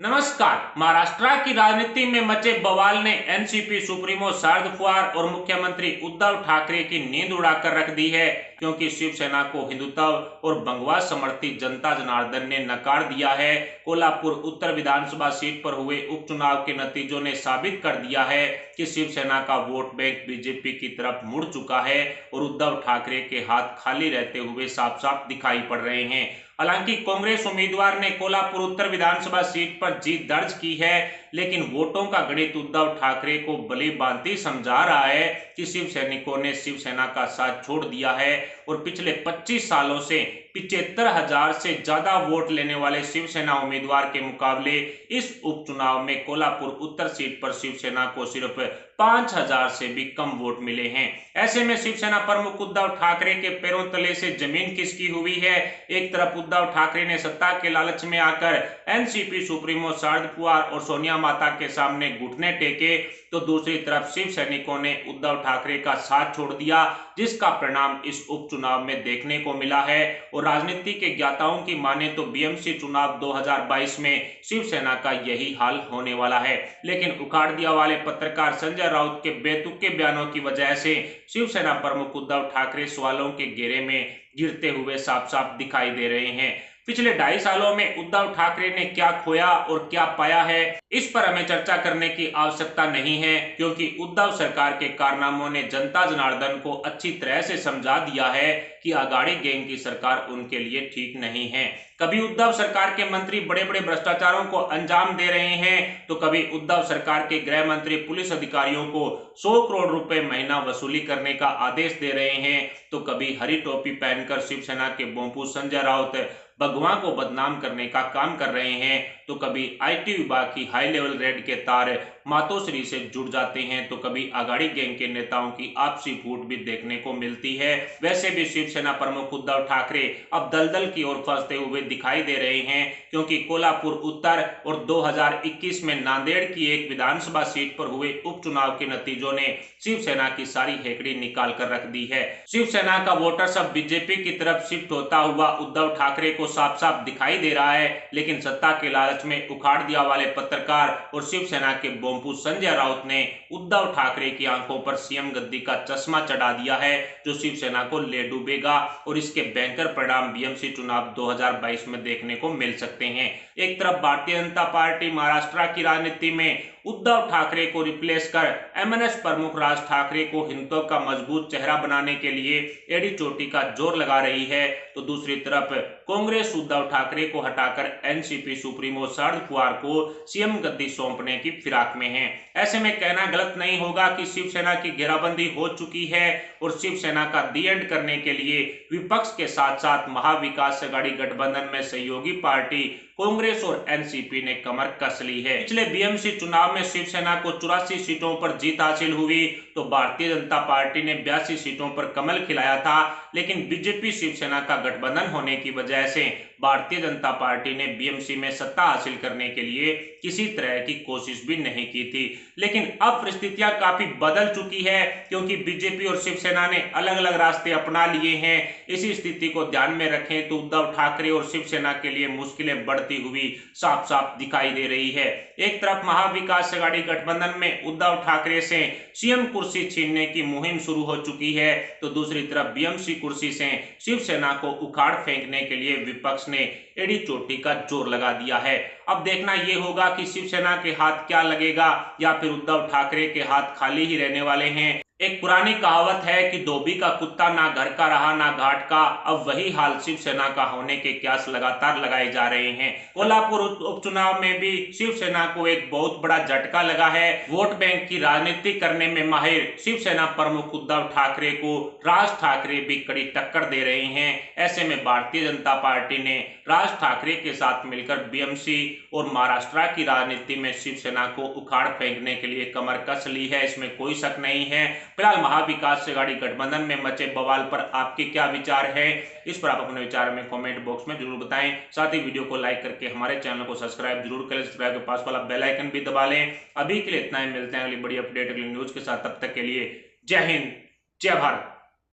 नमस्कार। महाराष्ट्र की राजनीति में मचे बवाल ने एनसीपी सुप्रीमो शरद पवार और मुख्यमंत्री उद्धव ठाकरे की नींद उड़ाकर रख दी है, क्योंकि शिवसेना को हिंदुत्व और बंगवा समर्थी जनता जनार्दन ने नकार दिया है। कोल्हापुर उत्तर विधानसभा सीट पर हुए उपचुनाव के नतीजों ने साबित कर दिया है कि शिवसेना का वोट बैंक बीजेपी की तरफ मुड़ चुका है और उद्धव ठाकरे के हाथ खाली रहते हुए साफ साफ दिखाई पड़ रहे हैं। हालांकि कांग्रेस उम्मीदवार ने कोल्हापुर उत्तर विधानसभा सीट पर जीत दर्ज की है, लेकिन वोटों का गणित उद्धव ठाकरे को भली भांति समझा रहा है कि शिव सैनिकों ने शिवसेना का साथ छोड़ दिया है और पिछले 25 सालों से 75,000 से ज्यादा वोट लेने वाले शिवसेना उम्मीदवार के मुकाबले इस उपचुनाव में कोल्हापुर उत्तर सीट पर शिवसेना को सिर्फ 5,000 से भी कम वोट मिले हैं। ऐसे में शिवसेना प्रमुख उद्धव ठाकरे के पैरों तले से जमीन खिसकी हुई है। एक तरफ उद्धव ठाकरे ने सत्ता के लालच में आकर एनसीपी सुप्रीमो शरद पवार और सोनिया माता के सामने घुटने टेके, तो दूसरी तरफ शिव सैनिकों ने उद्धव ठाकरे का साथ छोड़ दिया, जिसका परिणाम इस उपचुनाव में देखने को मिला है। और राजनीति के ज्ञाताओं की माने तो बीएमसी चुनाव 2022 में शिवसेना का यही हाल होने वाला है। लेकिन उखाड़ दिया वाले पत्रकार संजय राउत के बेतुके बयानों की वजह से शिवसेना प्रमुख उद्धव ठाकरे सवालों के घेरे में गिरते हुए साफ साफ दिखाई दे रहे हैं। पिछले 2.5 सालों में उद्धव ठाकरे ने क्या खोया और क्या पाया है, इस पर हमें चर्चा करने की आवश्यकता नहीं है, क्योंकि उद्धव सरकार के कारनामों ने जनता जनार्दन को अच्छी तरह से समझा दिया है कि आघाड़ी गैंग की सरकार उनके लिए ठीक नहीं है। कभी उद्धव सरकार के मंत्री बड़े बड़े भ्रष्टाचारों को अंजाम दे रहे हैं, तो कभी उद्धव सरकार के गृह मंत्री पुलिस अधिकारियों को 100 करोड़ रुपए महीना वसूली करने का आदेश दे रहे हैं, तो कभी हरी टोपी पहनकर शिवसेना के बोंपू संजय राउत भगवान को बदनाम करने का काम कर रहे हैं, तो कभी आईटी विभाग की हाई लेवल रेड के तार मातोश्री से जुड़ जाते हैं, तो कभी आघाड़ी गैंग के नेताओं की आपसी फूट भी देखने को मिलती है। वैसे भी शिवसेना प्रमुख उद्धव ठाकरे अब दलदल की ओर फंसते हुए दिखाई दे रहे हैं, क्योंकि कोल्हापुर उत्तर और 2021 में नांदेड़ की एक विधानसभा सीट पर हुए उपचुनाव के नतीजों ने शिवसेना की सारी हेकड़ी निकाल कर रख दी है। शिवसेना का वोटर सब बीजेपी की तरफ शिफ्ट होता हुआ उद्धव ठाकरे को साफ साफ दिखाई दे रहा है, लेकिन सत्ता के लालच में उखाड़ दिया वाले पत्रकार और शिवसेना के बोंपू संजय राउत ने उद्धव ठाकरे की आंखों पर सीएम गद्दी का चश्मा चढ़ा दिया है, जो शिवसेना को ले डूबेगा और इसके भयंकर परिणाम बीएमसी चुनाव 2022 में देखने को मिल सकते हैं। एक तरफ भारतीय जनता पार्टी महाराष्ट्र की राजनीति में उद्धव ठाकरे को रिप्लेस कर एमएनएस प्रमुख राज ठाकरे को हिंदुत्व का मजबूत चेहरा बनाने के लिए एड़ी चोटी का जोर लगा रही है, तो दूसरी तरफ कांग्रेस उद्धव ठाकरे को हटाकर एनसीपी सुप्रीमो शरद पवार को सीएम गद्दी सौंपने की फिराक में है। ऐसे में कहना गलत नहीं होगा कि शिवसेना की घेराबंदी हो चुकी है और शिवसेना का दी एंड करने के लिए विपक्ष के साथ साथ महाविकास अघाड़ी गठबंधन में सहयोगी पार्टी कांग्रेस और एनसीपी ने कमर कस ली है। पिछले बीएमसी चुनाव में शिवसेना को 84 सीटों पर जीत हासिल हुई, तो भारतीय जनता पार्टी ने 82 सीटों पर कमल खिलाया था, लेकिन बीजेपी शिवसेना का गठबंधन होने की वजह से भारतीय जनता पार्टी ने बीएमसी में सत्ता हासिल करने के लिए किसी तरह की कोशिश भी नहीं की थी। लेकिन अब परिस्थितियां काफी बदल चुकी है, क्योंकि बीजेपी और शिवसेना ने अलग अलग रास्ते अपना लिए हैं। इसी स्थिति को ध्यान में रखें तो उद्धव ठाकरे और शिवसेना के लिए मुश्किलें बढ़ती हुई साफ साफ दिखाई दे रही है। एक तरफ महाविकास अघाड़ी गठबंधन में उद्धव ठाकरे से सीएम कुर्सी छीनने की मुहिम शुरू हो चुकी है, तो दूसरी तरफ बीएमसी कुर्सी से शिवसेना को उखाड़ फेंकने के लिए विपक्ष ने एड़ी चोटी का जोर लगा दिया है। अब देखना यह होगा कि शिवसेना के हाथ क्या लगेगा, या फिर उद्धव ठाकरे के हाथ खाली ही रहने वाले हैं। एक पुरानी कहावत है कि धोबी का कुत्ता ना घर का रहा ना घाट का। अब वही हाल शिवसेना का होने के कयास लगातार लगाए जा रहे हैं। कोल्हापुर उपचुनाव में भी शिवसेना को एक बहुत बड़ा झटका लगा है। वोट बैंक की राजनीति करने में माहिर शिवसेना प्रमुख उद्धव ठाकरे को राज ठाकरे भी कड़ी टक्कर दे रहे हैं। ऐसे में भारतीय जनता पार्टी ने राज ठाकरे के साथ मिलकर बीएमसी और महाराष्ट्र की राजनीति में शिवसेना को उखाड़ फेंकने के लिए कमर कस ली है, इसमें कोई शक नहीं है। फिलहाल महाविकास अघाड़ी गठबंधन में मचे बवाल पर आपके क्या विचार है, इस पर आप अपने विचार में कमेंट बॉक्स में जरूर बताएं। साथ ही वीडियो को लाइक करके हमारे चैनल को सब्सक्राइब जरूर करें, सब्सक्राइब के पास वाला बेल आइकन भी दबा लें। अभी के लिए इतना ही, मिलते हैं अगली बड़ी अपडेट अगली न्यूज के साथ। तब तक के लिए जय हिंद, जय भारत।